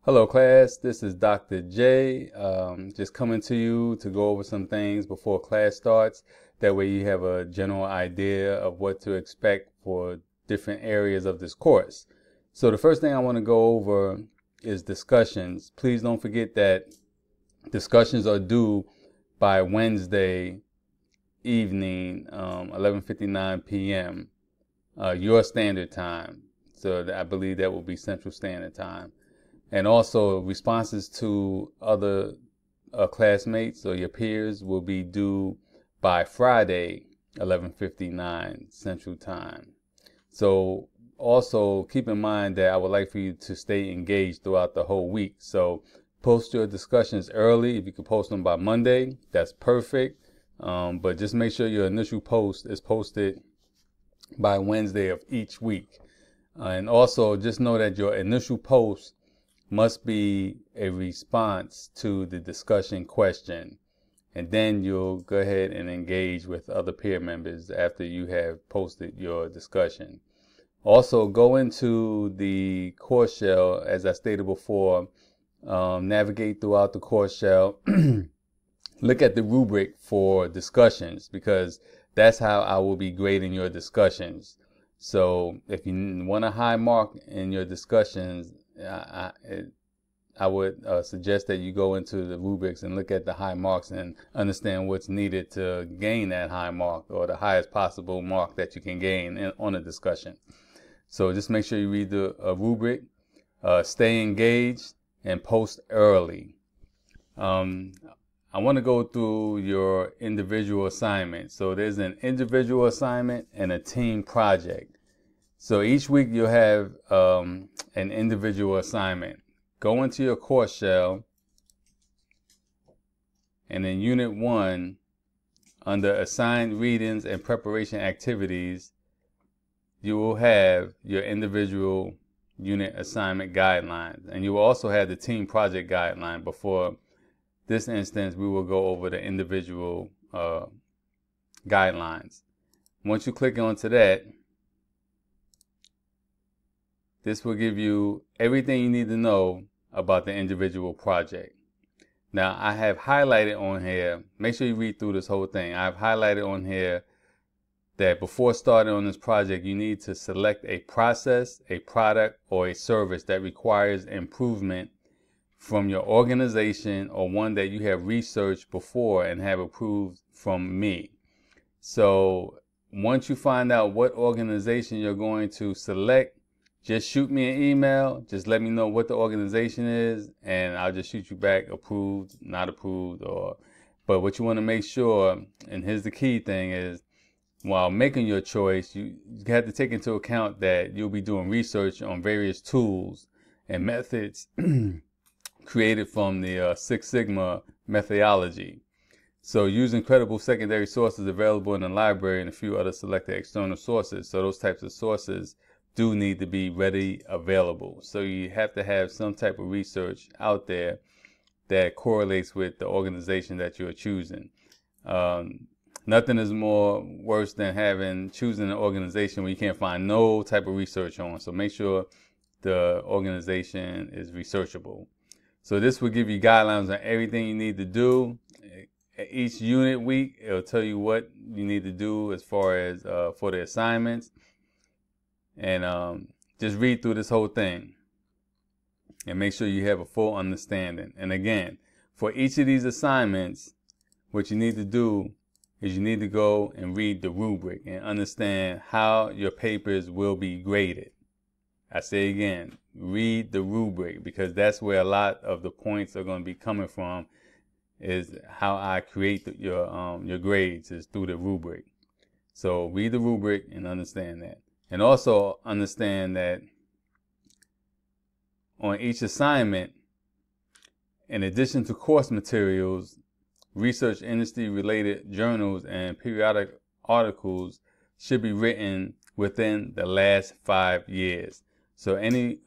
Hello class, this is Dr. J. Just coming to you to go over some things before class starts. That way you have a general idea of what to expect for different areas of this course. So the first thing I want to go over is discussions. Please don't forget that discussions are due by Wednesday evening, 11:59 p.m. Your standard time. So I believe that will be Central Standard Time. And also responses to other classmates or your peers will be due by Friday, 11:59 Central Time. So also keep in mind that I would like for you to stay engaged throughout the whole week. So post your discussions early. If you can post them by Monday, that's perfect. But just make sure your initial post is posted by Wednesday of each week. And also just know that your initial post must be a response to the discussion question. And then you'll go ahead and engage with other peer members after you have posted your discussion. Also, go into the course shell, as I stated before, navigate throughout the course shell. Look at the rubric for discussions, because that's how I will be grading your discussions. So if you want a high mark in your discussions, I would suggest that you go into the rubrics and look at the high marks and understand what's needed to gain that high mark, or the highest possible mark that you can gain on a discussion. So just make sure you read the rubric, stay engaged, and post early. I want to go through your individual assignment. So there's an individual assignment and a team project. So each week you'll have an individual assignment. Go into your course shell, and in Unit 1, under Assigned Readings and Preparation Activities, you will have your individual unit assignment guidelines. And you will also have the team project guideline. Before this instance, we will go over the individual guidelines. Once you click onto that, this will give you everything you need to know about the individual project. Now, I have highlighted on here, make sure you read through this whole thing. I've highlighted on here that before starting on this project, you need to select a process, a product, or a service that requires improvement from your organization, or one that you have researched before and have approved from me. So once you find out what organization you're going to select, just shoot me an email. Just let me know what the organization is, and I'll just shoot you back approved, not approved. But what you want to make sure, and here's the key thing, is while making your choice, you have to take into account that you'll be doing research on various tools and methods created from the Six Sigma methodology. So using credible secondary sources available in the library and a few other selected external sources. So those types of sources do need to be readily available. So you have to have some type of research out there that correlates with the organization that you're choosing. Nothing is more worse than choosing an organization where you can't find no type of research on. So make sure the organization is researchable. So this will give you guidelines on everything you need to do. Each unit week, it'll tell you what you need to do as far as for the assignments. And just read through this whole thing and make sure you have a full understanding. And again, for each of these assignments, what you need to do is you need to go and read the rubric and understand how your papers will be graded. I say again, read the rubric, because that's where a lot of the points are going to be coming from, is how I create your grades is through the rubric. So read the rubric and understand that. And also understand that on each assignment, in addition to course materials, research industry related journals and periodic articles should be written within the last 5 years. So any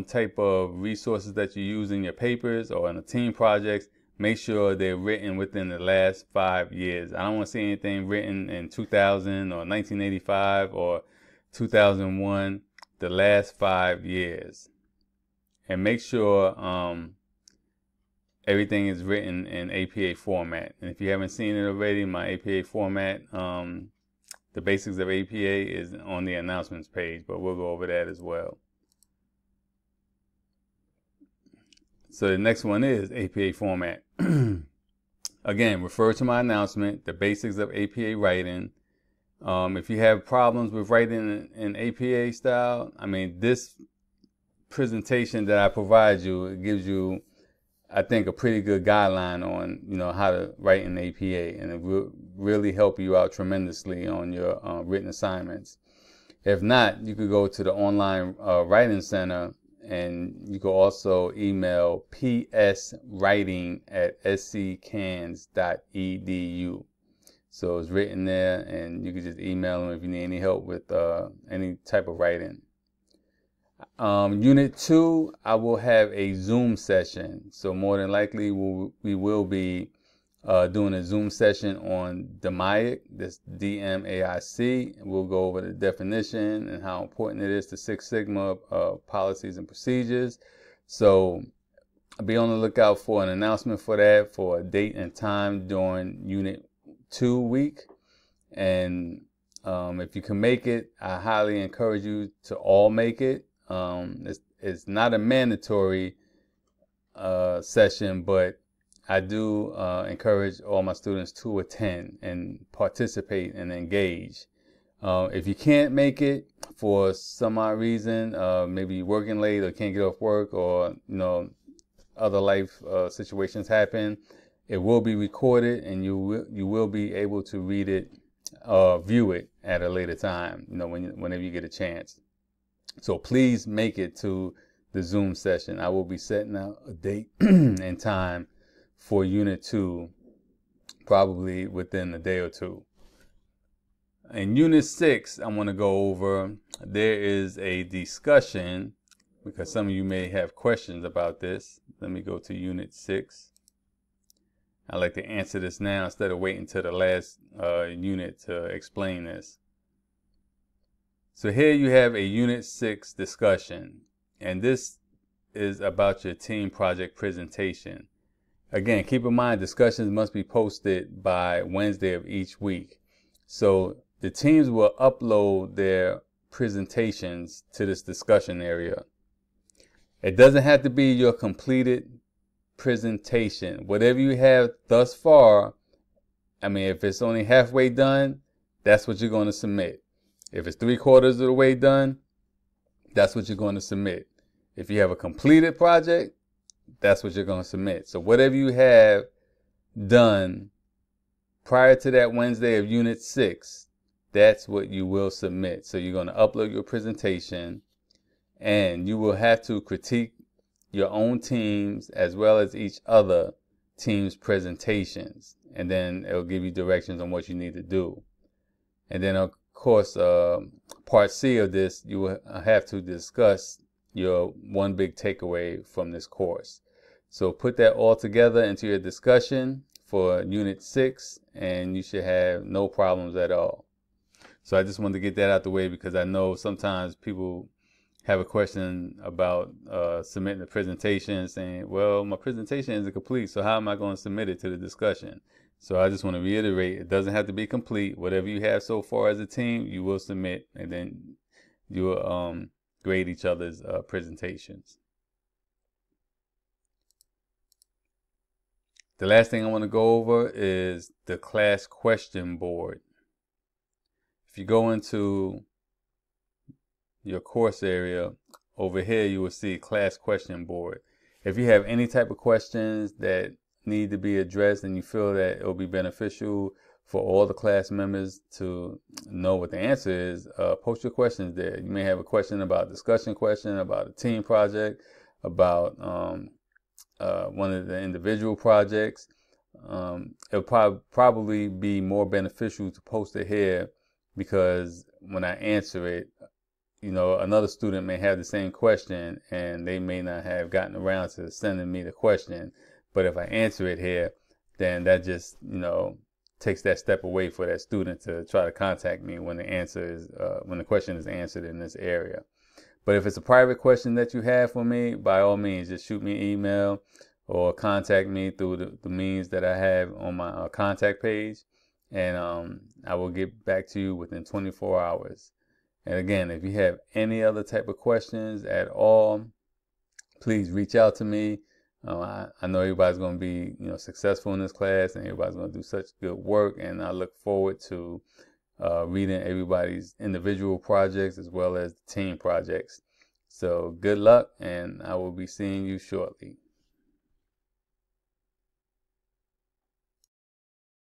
type of resources that you use in your papers or in the team projects, make sure they're written within the last 5 years. I don't want to see anything written in 2000 or 1985 or 2001, the last 5 years. and make sure everything is written in APA format. And if you haven't seen it already, my APA format, the basics of APA is on the announcements page, but we'll go over that as well. So the next one is APA format. Again, refer to my announcement, the basics of APA writing. If you have problems with writing in APA style, I mean, this presentation that I provide you, it gives you, I think, a pretty good guideline on, how to write in APA, and it will really help you out tremendously on your written assignments. If not, you could go to the online writing center, and you can also email pswriting@sccans.edu. So it's written there, and you can just email them if you need any help with any type of writing. Unit 2, I will have a Zoom session. So more than likely, we will be doing a Zoom session on DMAIC, this DMAIC. We'll go over the definition and how important it is to Six Sigma policies and procedures. So be on the lookout for an announcement for that, for a date and time during Unit 2 week. And if you can make it, I highly encourage you to all make it. It's not a mandatory session, but I do encourage all my students to attend and participate and engage. If you can't make it for some odd reason, maybe you're working late or can't get off work, or other life situations happen, it will be recorded, and you will be able to read it, view it at a later time, whenever you get a chance. So please make it to the Zoom session. I will be setting out a date and time for Unit 2, probably within a day or two. In Unit 6, I want to go over, there is a discussion, because some of you may have questions about this. Let me go to Unit 6. I'd like to answer this now instead of waiting till the last unit to explain this. So here you have a Unit 6 discussion, and this is about your team project presentation. Again, keep in mind, discussions must be posted by Wednesday of each week. So the teams will upload their presentations to this discussion area. It doesn't have to be your completed presentation. Whatever you have thus far, I mean, if it's only halfway done, that's what you're going to submit. If it's 3/4 of the way done, that's what you're going to submit. If you have a completed project, that's what you're going to submit. So whatever you have done prior to that Wednesday of Unit 6, that's what you will submit. So you're going to upload your presentation, and you will have to critique your own teams as well as each other team's presentations. And then it'll give you directions on what you need to do. And then, of course, Part C of this, you will have to discuss your one big takeaway from this course. So put that all together into your discussion for Unit 6, and you should have no problems at all. So I just wanted to get that out the way, because I know sometimes people have a question about submitting a presentation, saying, well, my presentation isn't complete, so how am I going to submit it to the discussion? So I just want to reiterate, it doesn't have to be complete. Whatever you have so far as a team, you will submit, and then you will grade each other's presentations. The last thing I want to go over is the class question board. If you go into your course area, over here you will see class question board. If you have any type of questions that need to be addressed and you feel that it will be beneficial for all the class members to know what the answer is, post your questions there. You may have a question about discussion question, about a team project, about one of the individual projects. It'll probably be more beneficial to post it here, because when I answer it, another student may have the same question and they may not have gotten around to sending me the question. But if I answer it here, then that just, takes that step away for that student to try to contact me when the question is answered in this area. But if it's a private question that you have for me, by all means, just shoot me an email or contact me through the means that I have on my contact page, and I will get back to you within 24 hours. And again, if you have any other type of questions at all, please reach out to me. I know everybody's going to be, successful in this class, and everybody's going to do such good work. And I look forward to reading everybody's individual projects as well as team projects. So good luck, and I will be seeing you shortly.